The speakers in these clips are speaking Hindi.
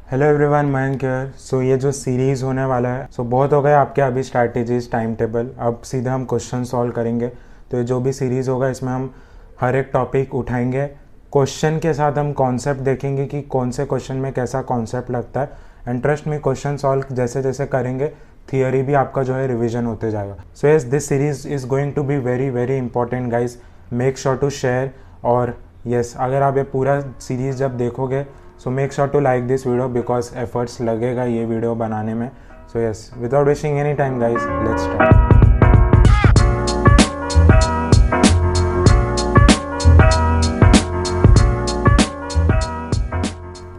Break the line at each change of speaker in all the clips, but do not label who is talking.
Hello everyone, Mayank here. So ये जो सीरीज़ होने वाला है, बहुत हो गए आपके अभी स्ट्रैटेजीज, टाइम टेबल। अब सीधे हम क्वेश्चन सॉल्व करेंगे। तो ये जो भी सीरीज़ होगा इसमें हम हर एक टॉपिक उठाएंगे, क्वेश्चन के साथ हम कॉन्सेप्ट देखेंगे कि कौन से क्वेश्चन में कैसा कॉन्सेप्ट लगता है। एंड ट्रस्ट में क्वेश्चन सॉल्व जैसे जैसे करेंगे थियोरी भी आपका जो है रिविजन होते जाएगा। So yes, this series is going to be very very important guys. Make sure to share. और यस, अगर आप ये पूरा सीरीज़ जब देखोगे so make sure to like this video because efforts लगेगा ये वीडियो बनाने में। So yes, without wasting any time guys, let's start.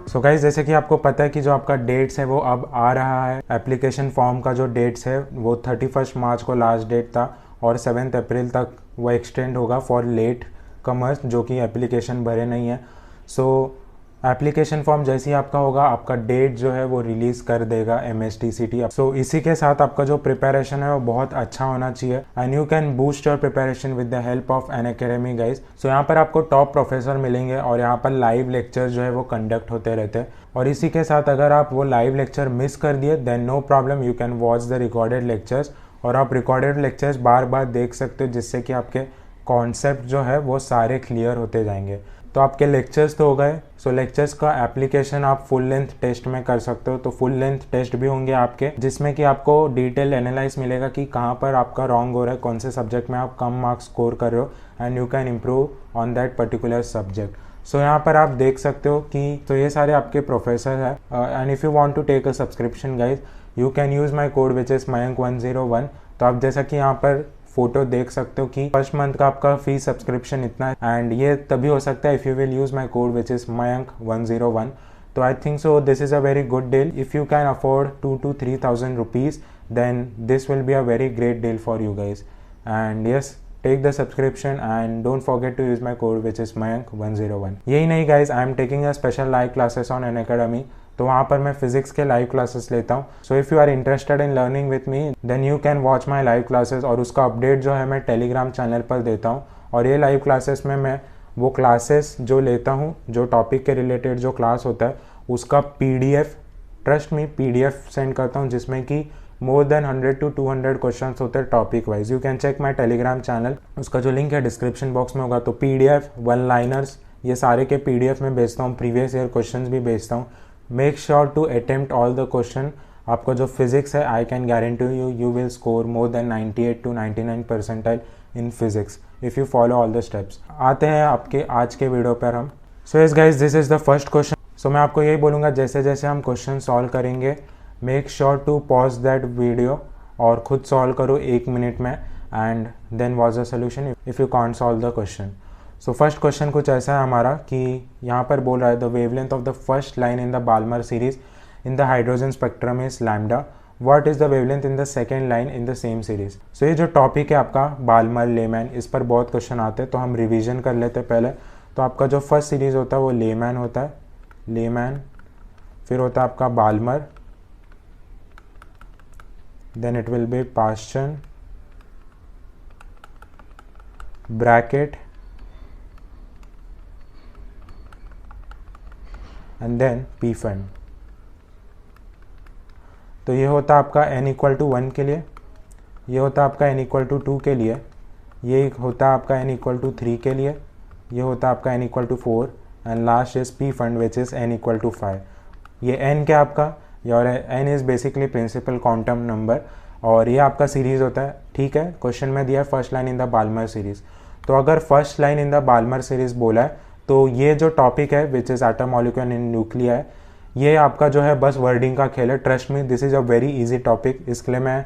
So guys, जैसे कि आपको पता है कि जो आपका डेट्स है वो अब आ रहा है। एप्लीकेशन फॉर्म का जो डेट्स है वो 31 मार्च को लास्ट डेट था और 7 अप्रैल तक वो एक्सटेंड होगा फॉर लेट कमर्स जो कि एप्लीकेशन भरे नहीं है। सो एप्लीकेशन फॉर्म जैसे ही आपका होगा, आपका डेट जो है वो रिलीज़ कर देगा MSTCT। सो इसी के साथ आपका जो प्रिपरेशन है वो बहुत अच्छा होना चाहिए and you can boost your preparation with the help of Unacademy guys. So यहाँ पर आपको टॉप प्रोफेसर मिलेंगे और यहाँ पर लाइव लेक्चर जो है वो कंडक्ट होते रहते हैं। और इसी के साथ अगर आप वो लाइव लेक्चर मिस कर दिए then no problem, you can watch the recorded lectures. और आप रिकॉर्डेड लेक्चर्स बार बार देख सकते हो जिससे कि आपके कॉन्सेप्ट जो है वो सारे क्लियर होते जाएंगे। तो आपके लेक्चर्स तो हो गए। सो लेक्चर्स का एप्लीकेशन आप फुल लेंथ टेस्ट में कर सकते हो। तो फुल लेंथ टेस्ट भी होंगे आपके जिसमें कि आपको डिटेल एनालाइज मिलेगा कि कहाँ पर आपका रॉन्ग हो रहा है, कौन से सब्जेक्ट में आप कम मार्क्स स्कोर कर रहे हो and you can improve on that particular subject. So यहाँ पर आप देख सकते हो कि तो ये सारे आपके प्रोफेसर है। And if you want to take a subscription guys, you can use my code which is Mayank101। तो आप जैसा कि यहाँ पर फोटो देख सकते हो कि फर्स्ट मंथ का आपका फी सब्सक्रिप्शन इतना है एंड ये तभी हो सकता है if you will use my code which is Mayank101। तो I think so this is a very good deal. If you can afford 2,000 to 3,000 rupees then this will be a very great deal for you guys. And yes, take the subscription and don't forget to use my code which is Mayank101। यही नहीं guys, I am taking a special live classes on Unacademy। तो वहाँ पर मैं फिजिक्स के लाइव क्लासेस लेता हूँ। So if you are interested in learning with me then you can watch my live classes. और उसका अपडेट जो है मैं टेलीग्राम चैनल पर देता हूँ। और ये लाइव क्लासेस में मैं वो क्लासेस जो लेता हूँ, जो टॉपिक के रिलेटेड जो क्लास होता है उसका PDF, trust me, PDF send करता हूँ जिसमें कि मोर देन 100 to 200 क्वेश्चन होते हैं topic wise. You can check my Telegram channel, उसका जो लिंक है डिस्क्रिप्शन बॉक्स में होगा। तो PDF, वन लाइनर्स, ये सारे के PDF में भेजता हूँ, प्रीवियस ईयर क्वेश्चन भी भेजता हूँ। Make sure to attempt all the question. आपका जो फिजिक्स है I can guarantee you will score more than 98 to 99 percentile in physics if you follow all the steps. आते हैं आपके आज के वीडियो पर हम। So yes guys, this is the first question. So मैं आपको यही बोलूँगा जैसे जैसे हम क्वेश्चन सॉल्व करेंगे make sure to pause that video और खुद सॉल्व करो 1 मिनट में and then watch the solution if you can't solve the question. So first question कुछ ऐसा है हमारा कि यहाँ पर बोल रहा है the wavelength of the first line in the Balmer series in the hydrogen spectrum is lambda. What is the wavelength in the second line in the same series. So ये जो टॉपिक है आपका बाल्मर लेमैन, इस पर बहुत क्वेश्चन आते हैं तो हम रिविजन कर लेते हैं पहले। तो आपका जो फर्स्ट सीरीज होता है वो लेमैन होता है, लेमैन। फिर होता है आपका Balmer, then it will be Paschen, bracket and then Pfund। तो ये होता आपका n = 1 के लिए, ये होता आपका n = 2 के लिए, ये होता आपका n = 3 के लिए, ये होता आपका n = 4 and last is Pfund which is n = 5। ये n क्या आपका, और n is basically principal quantum number और ये आपका सीरीज़ होता है। ठीक है, क्वेश्चन में दिया है first line in the Balmer series. तो अगर first line in the Balmer series बोला है तो ये जो टॉपिक है which is atom molecule in nuclei है, ये आपका जो है बस वर्डिंग का खेल है। Trust me, this is a very easy topic, इसलिए मैं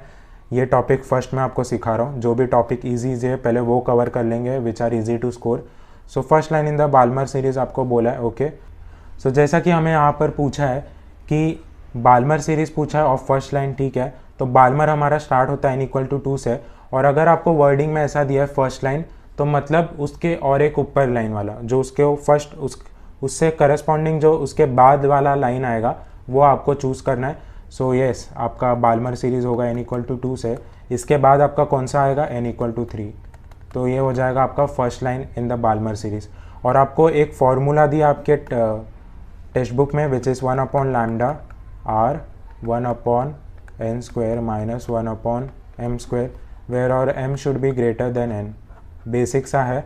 ये टॉपिक फर्स्ट में आपको सिखा रहा हूँ। जो भी टॉपिक ईजी है पहले वो कवर कर लेंगे which are easy to score. So first line in the Balmer series आपको बोला है। ओके, सो जैसा कि हमें यहाँ पर पूछा है कि बाल्मर सीरीज़ पूछा है और फर्स्ट लाइन, ठीक है, तो बाल्मर हमारा स्टार्ट होता है n = 2 से। और अगर आपको वर्डिंग में ऐसा दिया है फर्स्ट लाइन तो मतलब उसके और एक ऊपर लाइन वाला जो उसके फर्स्ट उससे करस्पॉन्डिंग जो उसके बाद वाला लाइन आएगा वो आपको चूज़ करना है। सो यस, आपका बाल्मर सीरीज़ होगा n = 2 से। इसके बाद आपका कौन सा आएगा, n = 3। तो ये हो जाएगा आपका first line in the Balmer series. और आपको एक फॉर्मूला दिया आपके टेक्स्ट बुक में, which is 1 upon lambda R 1 upon N square minus 1 upon M square, where और m should be greater than n. Basic सा है,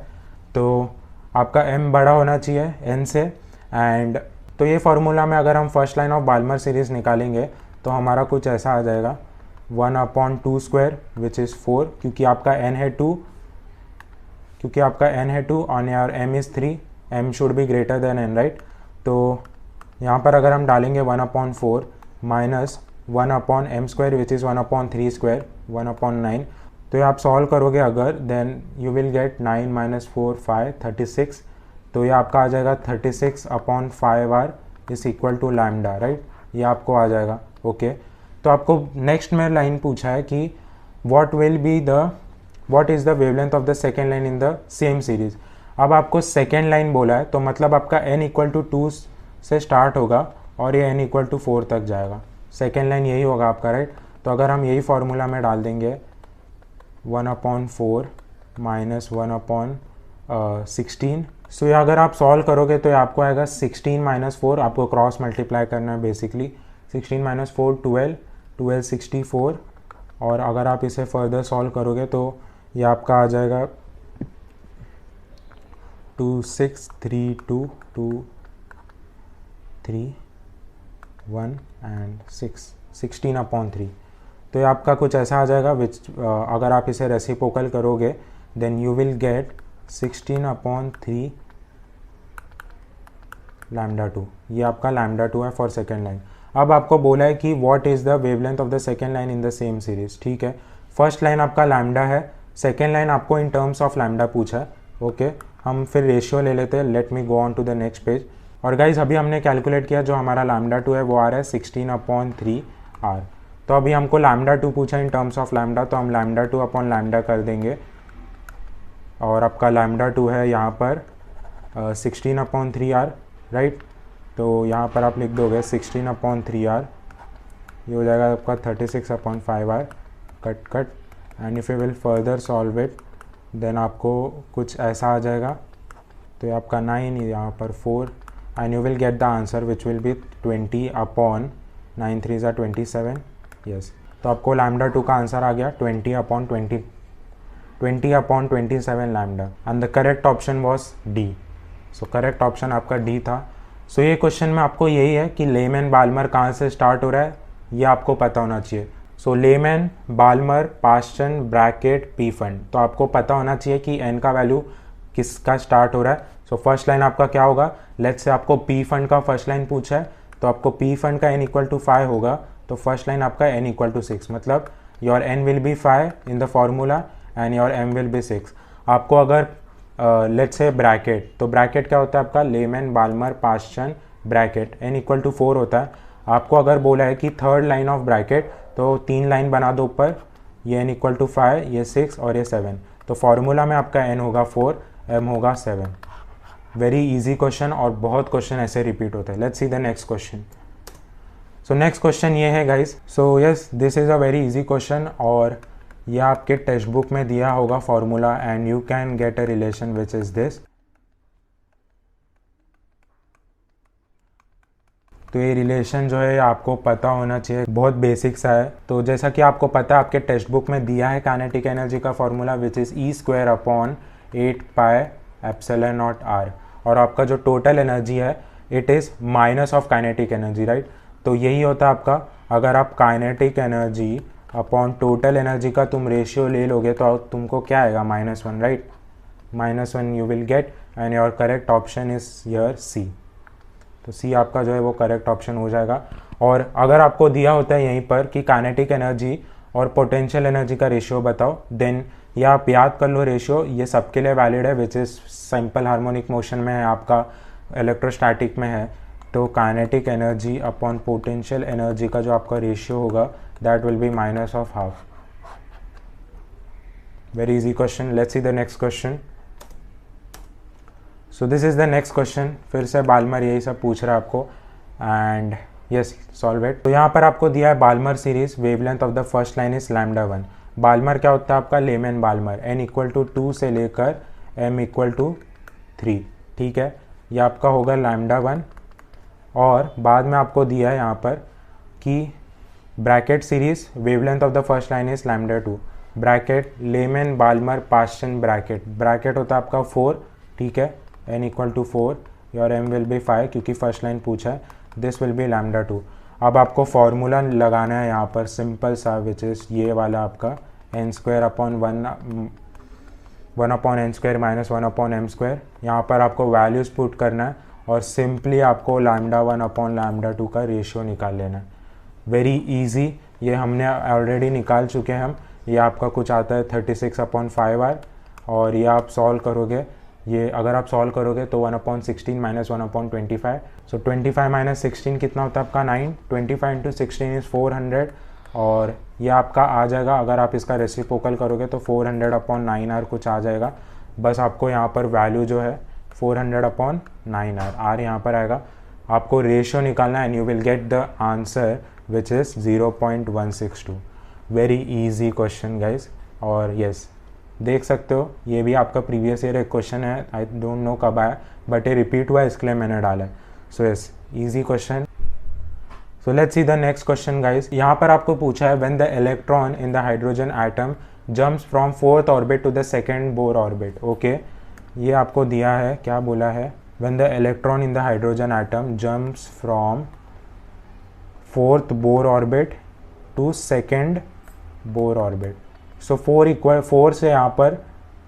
तो आपका m बड़ा होना चाहिए n से। एंड तो ये फार्मूला में अगर हम first line of Balmer series निकालेंगे तो हमारा कुछ ऐसा आ जाएगा 1 अपॉन 2 स्क्वायर विच इज़ 4, क्योंकि आपका n है 2, on your m is 3, m should be greater than n, right. तो यहाँ पर अगर हम डालेंगे 1 upon 4 minus 1 upon M square which is 1 upon 3 square 1 upon 9, तो ये आप सॉल्व करोगे अगर, then you will get 9 minus 4 5 36, तो ये आपका आ जाएगा 36 upon 5 R is equal to lambda, right. ये आपको आ जाएगा, ओके। तो आपको नेक्स्ट में लाइन पूछा है कि what is the wavelength of the second line in the same series. अब आपको सेकेंड लाइन बोला है, तो मतलब आपका n इक्वल टू 2 से स्टार्ट होगा और ये n इक्वल टू 4 तक जाएगा। सेकेंड लाइन यही होगा आपका, राइट। तो अगर हम यही फार्मूला में डाल देंगे 1 अपॉन 4 माइनस 1 अपॉन 16, सो ये अगर आप सॉल्व करोगे तो ये आपको आएगा 16 माइनस 4, आपको क्रॉस मल्टीप्लाई करना है बेसिकली। 16 माइनस 4 12, 12 64, और अगर आप इसे फर्दर सॉल्व करोगे तो ये आपका आ जाएगा 2 6 3 2 2 3 1 एंड 6 16 अपॉन 3। तो ये आपका कुछ ऐसा आ जाएगा विच अगर आप इसे रेसिप्रोकल करोगे then you will get 16 upon 3 lambda 2। ये आपका लैम्डा 2 है फॉर सेकेंड लाइन। अब आपको बोला है कि what is the wavelength of the second line in the same series, ठीक है। फर्स्ट लाइन आपका लैम्डा है, सेकेंड लाइन आपको इन टर्म्स ऑफ लैम्डा पूछा है, ओके। हम फिर रेशियो ले लेते हैं, let me go on to the next page. और गाइज अभी हमने कैलकुलेट किया, जो हमारा लैम्डा 2 है वो आ रहा है 16 अपॉन 3 आर। तो अभी हमको लैम्डा 2 पूछा इन टर्म्स ऑफ लैम्डा, तो हम लैम्डा 2 अपॉन लैम्डा कर देंगे, और आपका लैम्डा 2 है यहाँ पर 16 अपॉन 3 आर, राइट। तो यहाँ पर आप लिख दोगे 16 अपॉन 3 आर, ये हो जाएगा आपका 36 upon 5 R, cut, and if you will further solve it then आपको कुछ ऐसा आ जाएगा। तो ये आपका 9, यहाँ पर 4, and you will get the answer which will be 20 upon 9 3 ज़ा 27, यस। तो आपको लैम्डा 2 का आंसर आ गया 20 upon 27 lambda, and the correct option was D. So correct option आपका डी था। सो ये क्वेश्चन में आपको यही है कि लेमैन बाल्मर कहाँ से स्टार्ट हो रहा है, ये आपको पता होना चाहिए। So Lyman, Balmer, Paschen, Brackett, Pfund, तो आपको पता होना चाहिए कि एन का वैल्यू किसका स्टार्ट हो रहा है। सो फर्स्ट लाइन आपका क्या होगा, लेट्स से आपको पी फंड का फर्स्ट लाइन पूछा है, तो आपको पी फंड का n इक्वल टू 5 होगा, तो फर्स्ट लाइन आपका n इक्वल टू 6, मतलब your n will be 5 in the formula and your m will B 6। आपको अगर लेट्स से ब्रैकेट, तो ब्रैकेट क्या होता है आपका, Lyman, Balmer, Paschen, bracket, n equal to 4 होता है। आपको अगर बोला है कि थर्ड लाइन ऑफ ब्रैकेट, तो 3 लाइन बना दो ऊपर, ये n इक्वल टू 5, ये 6 और ये 7, तो फार्मूला में आपका n होगा 4, m होगा 7। वेरी इजी क्वेश्चन, और बहुत क्वेश्चन ऐसे रिपीट होते हैं। Let's see the next question. So next question ये है guys, so yes this is a very easy question, और ये आपके टेक्स्ट बुक में दिया होगा formula, and you can get a relation which is this. तो ये रिलेशन जो है आपको पता होना चाहिए, बहुत बेसिक सा है। तो जैसा कि आपको पता है आपके टेक्स्ट बुक में दिया है काइनेटिक एनर्जी का formula which is E² upon 8 pi epsilon naught R, और आपका जो टोटल एनर्जी है it is minus of kinetic energy, right. तो यही होता है आपका, अगर आप kinetic energy upon total energy का तुम रेशियो ले लोगे तो तुमको क्या आएगा, -1, right. -1 you will get, and your correct option is here C. तो सी आपका जो है वो करेक्ट ऑप्शन हो जाएगा। और अगर आपको दिया होता है यहीं पर कि काइनेटिक एनर्जी और पोटेंशियल एनर्जी का रेशियो बताओ, देन ये आप याद कर लो रेशियो, ये सबके लिए वैलिड है, which is simple harmonic motion में है, आपका इलेक्ट्रोस्टैटिक में है। तो kinetic energy upon potential energy का जो आपका रेशियो होगा that will be -12। Very easy question, let's see the next question. So this is the next question, फिर से बाल्मर यही सब पूछ रहा है आपको, एंड यस सॉल्व इट। तो यहाँ पर आपको दिया है Balmer series, wavelength of the first line is λ1। Balmer क्या होता है आपका, Lyman Balmer, n equal to 2 से लेकर m इक्वल टू 3, ठीक है। ये आपका होगा λ1, और बाद में आपको दिया है यहाँ पर कि Brackett series wavelength of the first line is λ2 Brackett Lyman Balmer Paschen Brackett होता है आपका 4, ठीक है, n = 4, your m will be 5 क्योंकि फर्स्ट लाइन पूछा है, दिस विल बी λ2। अब आपको फॉर्मूला लगाना है यहाँ पर सिंपल सा, विच इज़ ये वाला आपका n² upon 1 upon n² minus 1 upon m²। यहाँ पर आपको वैल्यूज़ पुट करना है और सिंपली आपको λ1 अपॉन λ2 का रेशियो निकाल लेना है। वेरी इजी, ये हमने ऑलरेडी निकाल चुके हैं हम। ये आपका कुछ आता है 36/5r और ये आप सॉल्व करोगे, ये अगर आप सॉल्व करोगे तो 1/16 माइनस 1/25, सो 25 माइनस 16 कितना होता है आपका 9, 25 × 16 इज़ 400 और ये आपका आ जाएगा, अगर आप इसका रेसिप्रोकल करोगे तो 400/9r कुछ आ जाएगा। बस आपको यहाँ पर वैल्यू जो है 400/9r आर यहाँ पर आएगा, आपको रेशियो निकालना है and you will get the answer which is 0.162। Very easy question guys. और यस देख सकते हो ये भी आपका प्रीवियस ईयर एक क्वेश्चन है, आई डोंट नो कब आया बट ये रिपीट हुआ है इसके लिए मैंने डाला है। So yes easy question. So let's see the next question guys. यहाँ पर आपको पूछा है when the electron in the hydrogen atom jumps from 4th orbit to the 2nd Bohr orbit. Okay, ये आपको दिया है, क्या बोला है, when the electron in the hydrogen atom jumps from 4th Bohr orbit to 2nd Bohr orbit. So 4 से यहाँ पर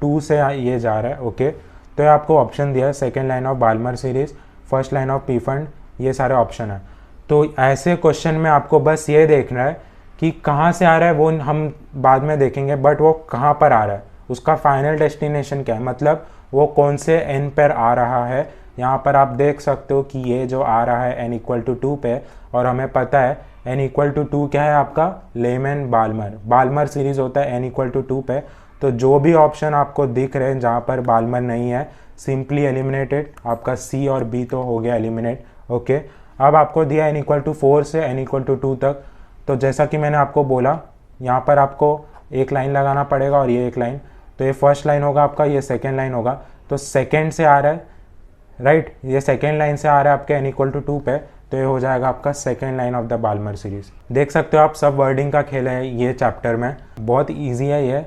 2 से ये जा रहा है। ओके, तो ये आपको ऑप्शन दिया है, second line of Balmer series, first line of Pfund, ये सारे ऑप्शन है। तो ऐसे क्वेश्चन में आपको बस ये देखना है कि कहाँ से आ रहा है, वो हम बाद में देखेंगे, बट वो कहाँ पर आ रहा है, उसका फाइनल डेस्टिनेशन क्या है, मतलब वो कौन से n पर आ रहा है। यहाँ पर आप देख सकते हो कि ये जो आ रहा है n = 2 पे, और हमें पता है n = 2 क्या है आपका, लेमन बाल्मर सीरीज होता है n = 2 पे। तो जो भी ऑप्शन आपको दिख रहे हैं जहाँ पर बाल्मर नहीं है, सिंपली एलिमिनेटेड, आपका C और B तो हो गया एलिमिनेट। ओके, अब आपको दिया n = 4 से n = 2 तक। तो जैसा कि मैंने आपको बोला, यहाँ पर आपको एक लाइन लगाना पड़ेगा और ये एक लाइन, तो ये फर्स्ट लाइन होगा आपका, ये सेकेंड लाइन होगा। तो सेकेंड से आ रहा है, राइट, ये सेकेंड लाइन से आ रहा है आपके n = 2 पे, तो ये हो जाएगा आपका second line of the Balmer series. देख सकते हो आप, सब वर्डिंग का खेल है ये चैप्टर में, बहुत ईजी है ये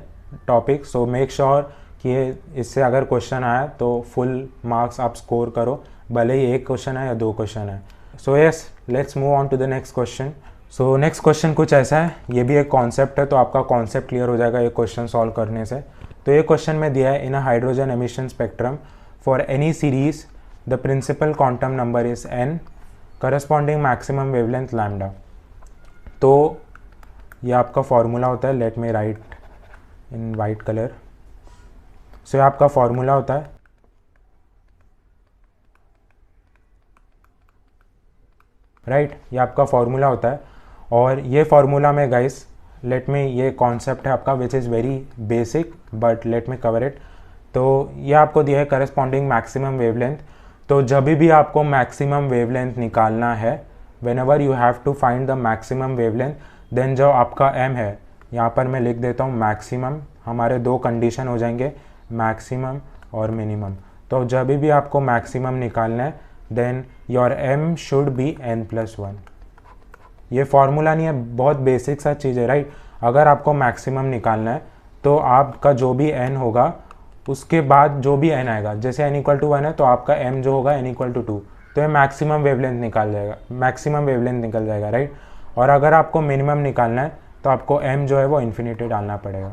टॉपिक। सो मेक श्योर कि इससे अगर क्वेश्चन आया तो फुल मार्क्स आप स्कोर करो, भले ही एक क्वेश्चन है या 2 क्वेश्चन है। So yes, let's move on to the next question. So next question कुछ ऐसा है, ये भी एक कॉन्सेप्ट है, तो आपका कॉन्सेप्ट क्लियर हो जाएगा ये क्वेश्चन सॉल्व करने से। तो ये क्वेश्चन में दिया है, in a hydrogen emission spectrum for any series the principal quantum number is n, corresponding maximum wavelength lambda. तो ये आपका फॉर्मूला होता है, let me write in white colour. So ये आपका फॉर्मूला होता है, राइट, ये आपका फॉर्मूला होता है। और ये फॉर्मूला में गाइस, लेट मी, ये कॉन्सेप्ट है आपका which is very basic but let me cover it. तो ये आपको दिया है करस्पॉन्डिंग मैक्सिमम वेवलेंथ। तो जब भी आपको मैक्सिमम वेवलेंथ निकालना है, whenever you have to find the maximum wavelength, then जो आपका m है, यहाँ पर मैं लिख देता हूँ मैक्सिमम, हमारे 2 कंडीशन हो जाएंगे, मैक्सिमम और मिनिमम। तो जब भी आपको मैक्सिमम निकालना है, then your m should be n+1। ये फॉर्मूला नहीं है, बहुत बेसिक सा चीज़ है, राइट। अगर आपको मैक्सिमम निकालना है तो आपका जो भी n होगा उसके बाद जो भी n आएगा, जैसे n = 1 है तो आपका m जो होगा n = 2, तो ये मैक्सिमम वेवलेंथ निकाल जाएगा, मैक्सिमम वेवलेंथ निकल जाएगा, राइट। और अगर आपको मिनिमम निकालना है तो आपको m जो है वो इन्फिनिटी डालना पड़ेगा,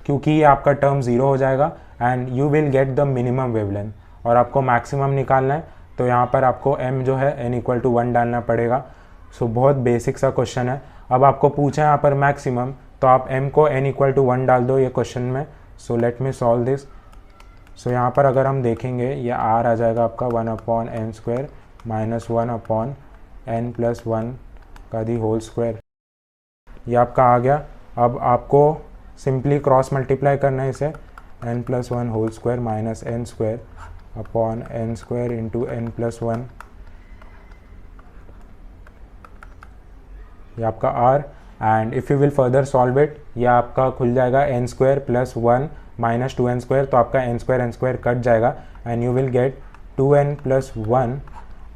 क्योंकि ये आपका टर्म 0 हो जाएगा and you will get the minimum wavelength. और आपको मैक्सिमम निकालना है तो यहाँ पर आपको m जो है n = 1 डालना पड़ेगा। सो बहुत बेसिक सा क्वेश्चन है। अब आपको पूछा है यहाँ पर मैक्सिमम, तो आप m को n = 1 डाल दो ये क्वेश्चन में। So let me solve this. So यहाँ पर अगर हम देखेंगे, ये r आ जाएगा आपका 1/n² माइनस 1/n+1 का दी होल स्क्वायर, ये आपका आ गया। अब आपको सिंपली क्रॉस मल्टीप्लाई करना है इसे, n+1 whole square minus n² upon n² into n+1, ये आपका r। And if you will further solve it, ये आपका खुल जाएगा n² + 1 माइनस 2n², तो आपका n² कट जाएगा and you will get 2n+1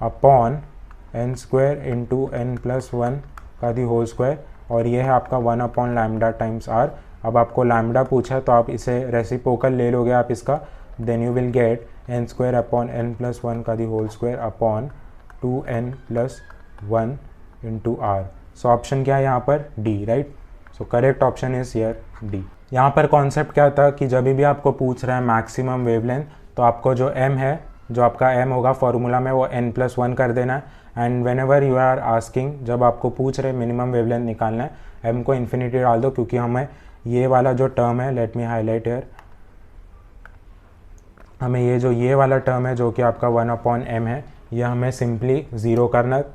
upon N square into N plus one का दी होल स्क्वायर, और ये है आपका 1/λ टाइम्स आर। अब आपको लैम्डा पूछा तो आप इसे रेसिप्रोकल ले लोगे आप इसका, then you will get n square upon n plus one का the whole square upon 2n plus 1 into R. So option क्या है यहाँ पर? D, right. So correct option is here D. यहाँ पर कॉन्सेप्ट क्या था कि जब भी आपको पूछ रहा है मैक्सिमम वेवलेंथ, तो आपको जो m है, जो आपका m होगा फॉर्मूला में, वो n प्लस वन कर देना है। And whenever you are asking, जब आपको पूछ रहे मिनिमम वेवलेंथ निकालना है, m को इन्फिनिटी डाल दो, क्योंकि हमें ये वाला जो टर्म है, लेट मी हाईलाइट हियर, हमें ये वाला टर्म है जो कि आपका 1/m है, ये हमें सिंपली ज़ीरो करना है,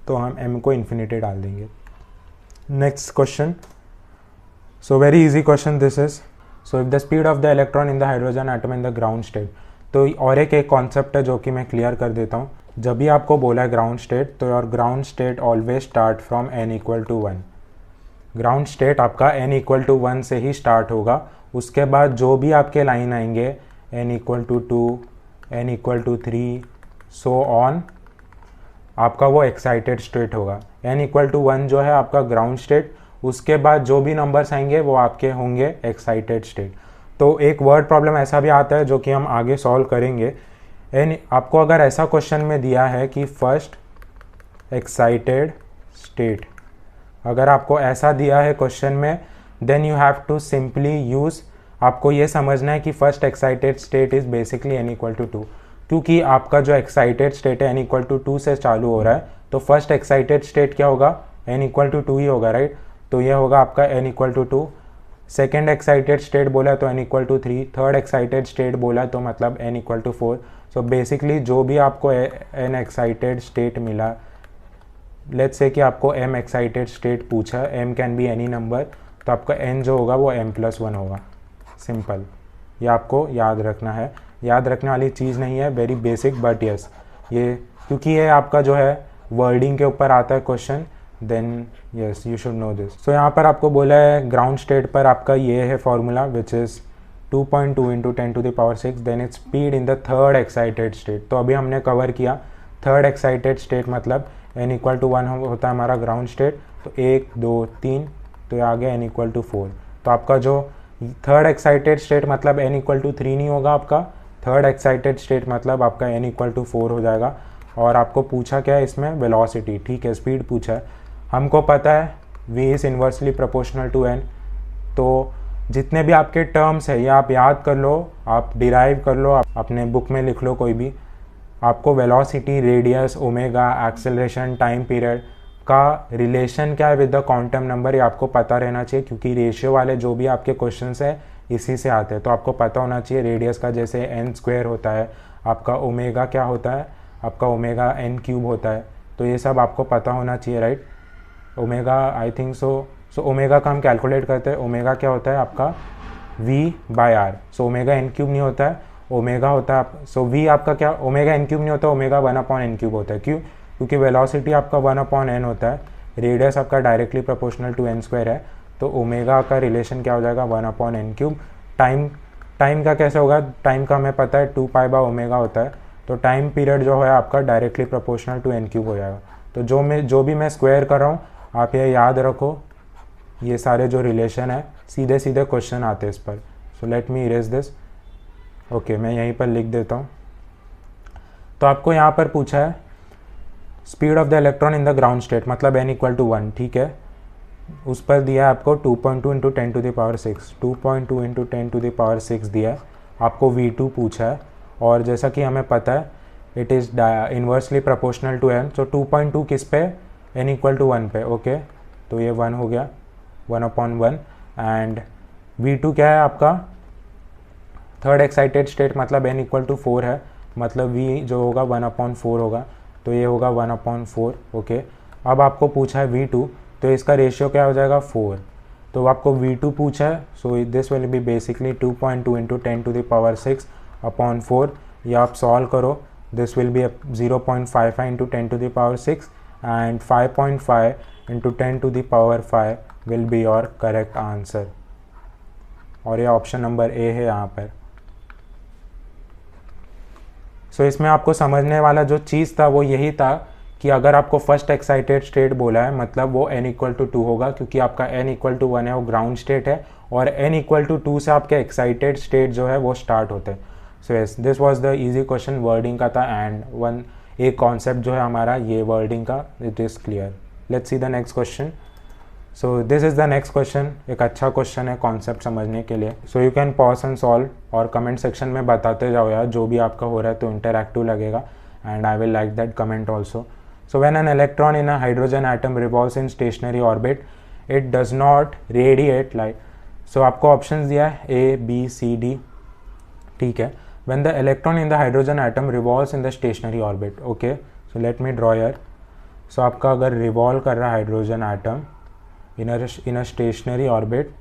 तो हम m को इन्फिनिटी डाल देंगे। Next question, so very easy question this is. So if the speed of the electron in the hydrogen atom in the ground state, तो और एक कॉन्सेप्ट है जो कि मैं क्लियर कर देता हूँ। जब भी आपको बोला है ग्राउंड स्टेट, तो your ground state always start from n = 1। Ground state आपका n = 1 से ही स्टार्ट होगा। उसके बाद जो भी आपके लाइन आएंगे n = 2, n = 3, सो ऑन, आपका वो एक्साइटेड स्टेट होगा। n = 1 जो है आपका ग्राउंड स्टेट, उसके बाद जो भी नंबर्स आएंगे वो आपके होंगे एक्साइटेड स्टेट। तो एक वर्ड प्रॉब्लम ऐसा भी आता है जो कि हम आगे सॉल्व करेंगे। आपको अगर ऐसा क्वेश्चन में दिया है कि फर्स्ट एक्साइटेड स्टेट, अगर आपको ऐसा दिया है क्वेश्चन में, then you have to simply use, आपको ये समझना है कि first excited state is basically n = 2, क्योंकि आपका जो एक्साइटेड स्टेट है n = 2 से चालू हो रहा है, तो फर्स्ट एक्साइटेड स्टेट क्या होगा? n = 2 ही होगा, राइट। तो ये होगा आपका n = 2। सेकेंड एक्साइटेड स्टेट बोला तो n = 3, थर्ड एक्साइटेड स्टेट बोला तो मतलब n = 4। सो बेसिकली जो भी आपको n एक्साइटेड स्टेट मिला, लेट्स से कि आपको m एक्साइटेड स्टेट पूछा, m can be any number, तो आपका n जो होगा वो m + 1 होगा। सिंपल, ये आपको याद रखना है, याद रखने वाली चीज़ नहीं है, वेरी बेसिक, बट यस, ये क्योंकि ये आपका जो है वर्डिंग के ऊपर आता है question, then yes you should know this. So यहाँ पर आपको बोला है ग्राउंड स्टेट पर आपका ये है formula, which is 2.2 × 10⁶, then it's speed in the third excited state. तो अभी हमने कवर किया थर्ड एक्साइटेड स्टेट, मतलब n = 1 होता है हमारा ग्राउंड स्टेट, तो 1 2 3, तो ये आ गया n = 4। तो आपका जो थर्ड एक्साइटेड स्टेट मतलब n = 3 नहीं होगा, आपका थर्ड एक्साइटेड स्टेट मतलब आपका n = 4 हो जाएगा। और आपको पूछा क्या है इसमें? वेलोसिटी, ठीक है, स्पीड पूछा है। हमको पता है v is inversely proportional to n, तो जितने भी आपके टर्म्स है ये आप याद कर लो, आप डिराइव कर लो, आप अपने बुक में लिख लो कोई भी। आपको velocity, radius, omega, acceleration, time period का रिलेशन क्या है विद द क्वांटम नंबर, ये आपको पता रहना चाहिए, क्योंकि रेशियो वाले जो भी आपके क्वेश्चंस है इसी से आते हैं। तो आपको पता होना चाहिए रेडियस का जैसे n² होता है, आपका ओमेगा क्या होता है, आपका ओमेगा n³ होता है, तो ये सब आपको पता होना चाहिए, राइट। ओमेगा आई थिंक सो ओमेगा का हम कैलकुलेट करते हैं, ओमेगा क्या होता है आपका v/r। सो ओमेगा n³ नहीं होता है, ओमेगा होता है, सो v आपका क्या, ओमेगा n³ नहीं होता, ओमेगा 1/n³ होता है। क्यों? क्योंकि वेलोसिटी आपका 1/n होता है, रेडियस आपका डायरेक्टली प्रोपोर्शनल टू n² है, तो ओमेगा का रिलेशन क्या हो जाएगा? 1/n³। टाइम का कैसे होगा? टाइम का हमें पता है 2π/ω होता है, तो टाइम पीरियड जो है आपका डायरेक्टली प्रोपोर्शनल टू n³ हो जाएगा। तो जो भी मैं स्क्वायर कर रहा हूँ, आप ये याद रखो, ये सारे जो रिलेशन है सीधे सीधे क्वेश्चन आते हैं इस पर। सो let me erase this, okay, मैं यहीं पर लिख देता हूँ। तो आपको यहाँ पर पूछा है speed of the electron in the ground state, मतलब n = 1, ठीक है। उस पर दिया है आपको 2.2 × 10⁶, 2.2 × 10⁶ दिया है। आपको v2 पूछा है, और जैसा कि हमें पता है it is inversely proportional to n, so 2.2 किस पे? n = 1 पे, ओके। तो ये 1 हो गया, 1/1। एंड v2 क्या है आपका? थर्ड एक्साइटेड स्टेट, मतलब n = 4 है, मतलब v जो होगा 1/4 होगा, तो ये होगा 1/4, ओके। अब आपको पूछा है v2, तो इसका रेशियो क्या हो जाएगा? 4। तो आपको v2 पूछा है, so this will B basically 2.2 × 10⁴/4। ये आप सॉल्व करो, this will B 0.55 × 10⁶, and 5.5 × 10⁵ will be your correct answer. और ये ऑप्शन नंबर ए है यहाँ पर। सो इसमें आपको समझने वाला जो चीज़ था वो यही था कि अगर आपको फर्स्ट एक्साइटेड स्टेट बोला है मतलब वो n इक्वल टू 2 होगा, क्योंकि आपका n इक्वल टू 1 है वो ग्राउंड स्टेट है और n इक्वल टू 2 से आपके एक्साइटेड स्टेट जो है वो स्टार्ट होते हैं। सो yes, this was the easy question wording का था एंड एक कॉन्सेप्ट जो है हमारा ये वर्डिंग का, it is clear. Let's see the next question. So this is the next question. एक अच्छा क्वेश्चन है कॉन्सेप्ट समझने के लिए। So you can pause and solve और कमेंट सेक्शन में बताते जाओ यार, जो भी आपका हो रहा है तो इंटरैक्टिव लगेगा and I will like that comment also. So when an electron in a hydrogen atom revolves in stationary orbit, it does not radiate light. So आपको options दिया है A, B, C, D, ठीक है। When the electron in the hydrogen atom revolves in the stationary orbit, okay. So let me draw here. So आपका अगर revolve कर रहा है hydrogen atom in a stationary orbit,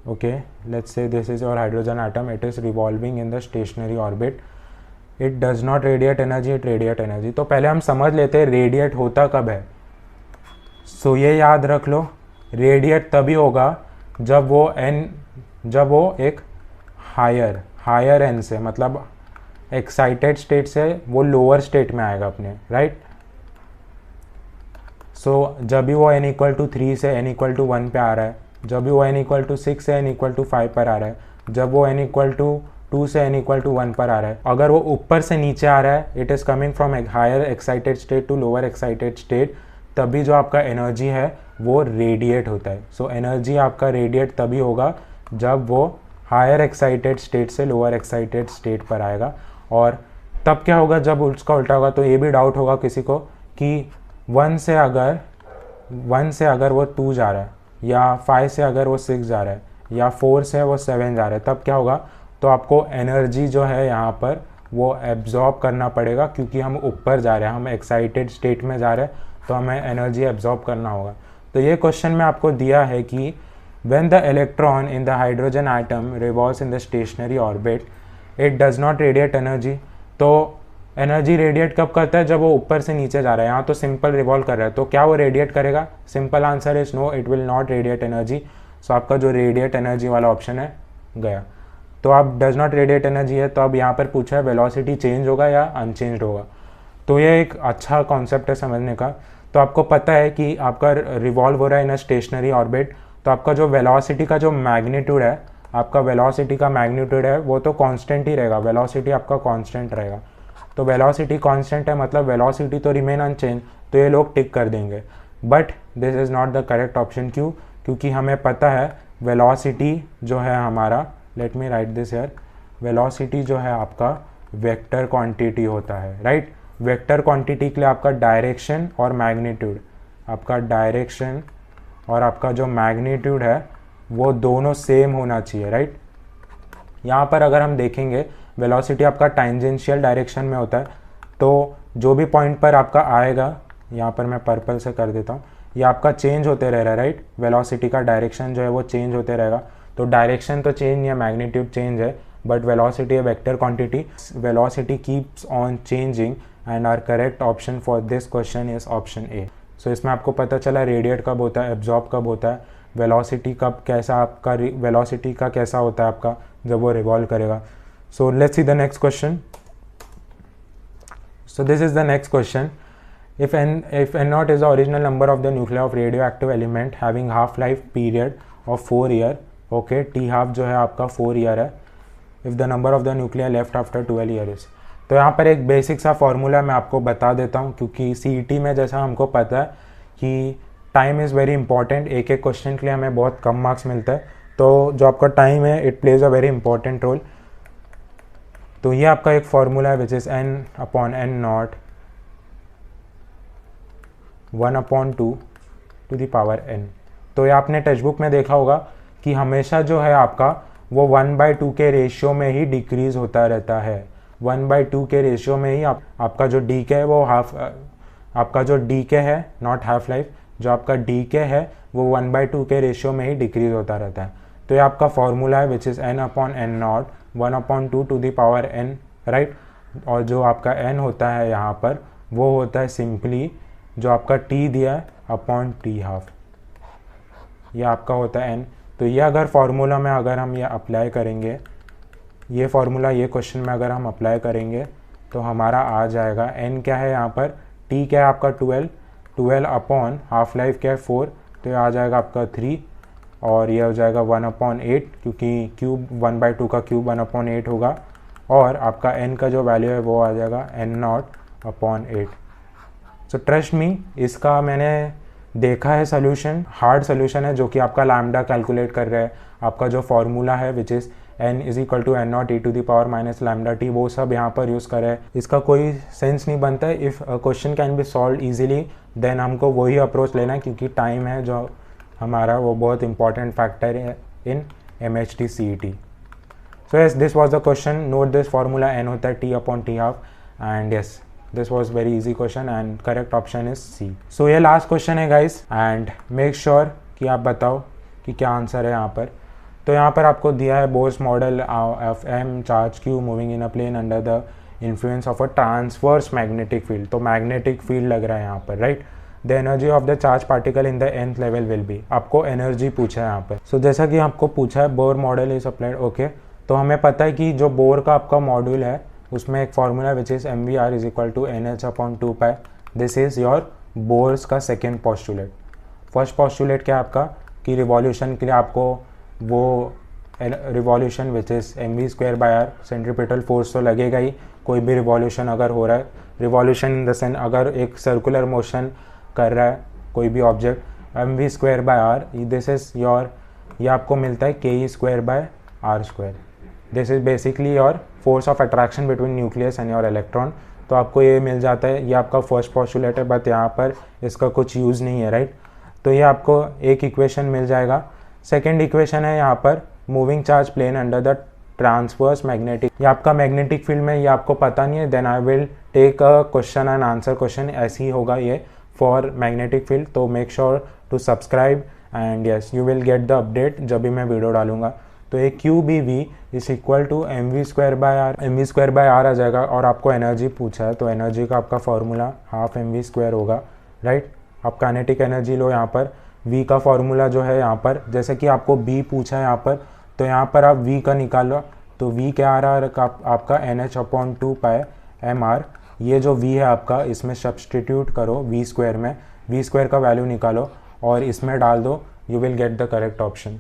okay. Let's say this is your hydrogen atom. It is revolving in the stationary orbit. It does not radiate energy, it radiate energy. तो पहले हम समझ लेते हैं रेडिएट होता कब है। सो ये याद रख लो, रेडिएट तभी होगा जब वो एक हायर एन से, मतलब एक्साइटेड स्टेट से वो लोअर स्टेट में आएगा अपने, राइट। सो जब भी वो n इक्वल टू 3 से n इक्वल टू 1 पे आ रहा है, जब भी वो n इक्वल टू 6 से n इक्वल टू 5 पर आ रहा है, जब वो n इक्वल टू 2 से n इक्वल टू 1 पर आ रहा है, अगर वो ऊपर से नीचे आ रहा है, इट इज़ कमिंग फ्रॉम एक higher excited state to lower excited state, तभी जो आपका एनर्जी है वो रेडिएट होता है। सो एनर्जी आपका रेडिएट तभी होगा जब वो हायर एक्साइटेड स्टेट से लोअर एक्साइटेड स्टेट पर आएगा। और तब क्या होगा जब उसका उल्टा होगा। तो ये भी डाउट होगा किसी को कि 1 से अगर वो 2 जा रहा है, या 5 से अगर वो 6 जा रहा है, या 4 से वो 7 जा रहा है, तब क्या होगा। तो आपको एनर्जी जो है यहाँ पर वो एब्जॉर्ब करना पड़ेगा, क्योंकि हम ऊपर जा रहे हैं, हम एक्साइटेड स्टेट में जा रहे हैं, तो हमें एनर्जी एब्जॉर्ब करना होगा। तो ये क्वेश्चन में आपको दिया है कि when the electron in the hydrogen atom revolves in the stationery orbit, it does not radiate energy. तो एनर्जी रेडिएट कब करता है, जब वो ऊपर से नीचे जा रहा है। यहाँ तो सिंपल रिवॉल्व कर रहा है, तो क्या वो रेडिएट करेगा। Simple answer is no, it will not radiate energy. So आपका जो रेडिएट एनर्जी वाला ऑप्शन है गया। तो आप डज नॉट रेडिएट एनर्जी है, तो अब यहाँ पर पूछा है वेलोसिटी चेंज होगा या अनचेंज्ड होगा। तो ये एक अच्छा कॉन्सेप्ट है समझने का। तो आपको पता है कि आपका रिवॉल्व हो रहा है इन अ स्टेशनरी ऑर्बिट, तो आपका जो वेलोसिटी का जो मैग्नीट्यूड है, आपका वेलोसिटी का मैग्नीट्यूड है वो तो कांस्टेंट ही रहेगा, वेलोसिटी आपका कांस्टेंट रहेगा। तो वेलोसिटी कांस्टेंट है मतलब वेलोसिटी तो रिमेन अनचेंज, तो ये लोग टिक कर देंगे। But this is not the correct option. क्यों? क्योंकि हमें पता है वेलोसिटी जो है हमारा, late me right this here, velocity जो है आपका वेक्टर क्वांटिटी होता है, राइट। वेक्टर क्वांटिटी के लिए आपका डायरेक्शन और मैग्नीट्यूड, आपका डायरेक्शन और आपका जो मैग्नीट्यूड है वो दोनों सेम होना चाहिए, राइट। यहाँ पर अगर हम देखेंगे वेलोसिटी आपका टेंजेंशियल डायरेक्शन में होता है, तो जो भी पॉइंट पर आपका आएगा, यहाँ पर मैं पर्पल से कर देता हूँ, ये आपका चेंज होते रह रहा है, राइट। वेलोसिटी का डायरेक्शन जो है वो चेंज होते रहेगा। तो डायरेक्शन तो चेंज या मैग्नीट्यूड चेंज है, बट वेलोसिटी है vector quantity, velocity keeps on changing and our correct option for this question is option A. So इसमें आपको पता चला रेडिएट कब होता है, एब्जॉर्ब कब होता है, वेलोसिटी कब कैसा आपका वेलोसिटी का कैसा होता है आपका जब वो रिवॉल्व करेगा। सो let's see the next question. So this is the next question. If n0 is the original number of the nuclei of radioactive element having half life period of 4 year, okay, t half जो है आपका 4 year है, if the number of the nuclei left after 12 years। तो यहाँ पर एक बेसिक सा फॉर्मूला मैं आपको बता देता हूँ, क्योंकि CET में जैसा हमको पता है कि टाइम इज़ वेरी इंपॉर्टेंट, एक एक क्वेश्चन के लिए हमें बहुत कम मार्क्स मिलता है, तो जो आपका टाइम है it plays a very important role. तो ये आपका एक फॉर्मूला है which is n/n0 1/2 to the power n। तो ये आपने टेक्स्ट बुक में देखा होगा कि हमेशा जो है आपका वो 1/2 के रेशियो में ही डिक्रीज होता रहता है। 1/2 के रेशियो में ही आपका जो डी के है वो आपका जो डी के है, नॉट हाफ लाइफ, जो आपका डी के है वो 1/2 के रेशियो में ही डिक्रीज होता रहता है। तो ये आपका फॉर्मूला है which is n/n0 1/2 to the power n, right. और जो आपका n होता है यहाँ पर वो होता है सिंपली जो आपका t दिया है अपॉन t हाफ, ये आपका होता है n। तो ये अगर फार्मूला में अगर हम ये अप्लाई करेंगे, ये फार्मूला ये क्वेश्चन में अगर हम अप्लाई करेंगे तो हमारा आ जाएगा n क्या है यहाँ पर, t क्या है आपका 12 अपॉन हाफ लाइफ क्या है 4, तो ये आ जाएगा आपका 3 और ये हो जाएगा 1/8 क्योंकि क्यूब 1/2 का क्यूब 1/8 होगा और आपका n का जो वैल्यू है वो आ जाएगा n0/8। सो ट्रस्ट मी, इसका मैंने देखा है सोल्यूशन, हार्ड सोल्यूशन है जो कि आपका लैम्डा कैलकुलेट कर रहा है, आपका जो फॉर्मूला है which is n = n0 e⁻ lambda t, वो सब यहाँ पर यूज़ करें। इसका कोई सेंस नहीं बनता है। If question can be solve easily then हमको वही अप्रोच लेना है, क्योंकि टाइम है जो हमारा वो बहुत इंपॉर्टेंट फैक्टर है इन MHT CET। So yes, this was the question. Note this formula n होता है t/t½ and yes, this was very easy question and correct option is C। सो ये लास्ट क्वेश्चन है गाइस एंड मेक श्योर कि आप बताओ कि क्या आंसर है यहाँ पर। तो यहाँ पर आपको दिया है Bohr's model of m charge q moving in a plane under the influence of a transverse magnetic field. तो मैग्नेटिक फील्ड लग रहा है यहाँ पर, right. The energy of the charge particle in the nth level will be, आपको एनर्जी पूछा है यहाँ पर। सो जैसा कि आपको पूछा है Bohr model is applied, okay. तो हमें पता है कि जो बोर का आपका मॉड्यूल है उसमें एक formula which is mvr = nh/2π। This is your Bohr's का सेकेंड पॉस्टुलेट। फर्स्ट पॉस्टुलेट क्या है आपका कि रिवॉल्यूशन के लिए आपको वो revolution which is mv²/r centripetal force तो लगेगा ही, कोई भी रिवॉल्यूशन अगर हो रहा है, रिवॉल्यूशन इन द सेंस अगर एक सर्कुलर मोशन कर रहा है कोई भी object, mv²/r this is your, ये आपको मिलता है ke²/r²। This is basically your force of attraction between nucleus and your electron. तो आपको ये मिल जाता है, ये आपका फर्स्ट पॉस्टुलेट है, बट यहाँ पर इसका कुछ यूज़ नहीं है, राइट। तो ये आपको एक इक्वेशन मिल जाएगा। सेकेंड इक्वेशन है यहाँ पर moving charge plane under the transverse magnetic. ये आपका मैग्नेटिक फील्ड में, ये आपको पता नहीं है, then I will take a question and answer question, ऐसे ही होगा ये फॉर मैग्नेटिक फील्ड। तो make sure to subscribe and yes you will get the update जब भी मैं वीडियो डालूंगा। तो ये QBV = mv²/r आ जाएगा और आपको एनर्जी पूछा है, तो एनर्जी का आपका फॉर्मूला हाफ mv² होगा, राइट। आप काइनेटिक एनर्जी लो यहाँ पर, V का फॉर्मूला जो है यहाँ पर, जैसे कि आपको B पूछा है यहाँ पर, तो यहाँ पर आप V का निकालो, तो V क्या आ रहा है आपका nh/2π/mr। ये जो V है आपका, इसमें सब्सटीट्यूट करो V² में, V² का वैल्यू निकालो और इसमें डाल दो, you will get the correct option.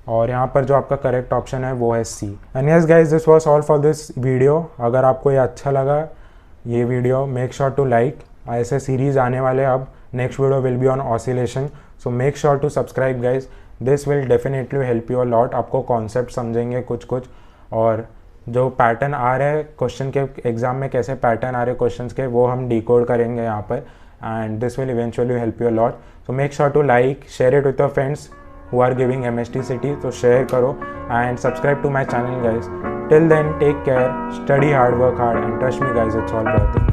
और यहाँ पर जो आपका करेक्ट ऑप्शन है वो है C। And yes guys, this was all for this video. अगर आपको ये अच्छा लगा ये video, make sure to like. ऐसे सीरीज आने वाले, अब next video will be on oscillation, so make sure to subscribe guys. This will definitely help you a lot. आपको कॉन्सेप्ट समझेंगे कुछ और जो पैटर्न आ रहे हैं क्वेश्चन के एग्जाम में, कैसे पैटर्न आ रहे हैं क्वेश्चन के, वो हम डिकोड करेंगे यहाँ पर, and this will eventually help you a lot. So make sure to like, share it with your friends who are giving MHT CET, तो शेयर करो and subscribe to my channel guys. Till then, take care, study hard, work hard, and trust me guys, it's all worth it.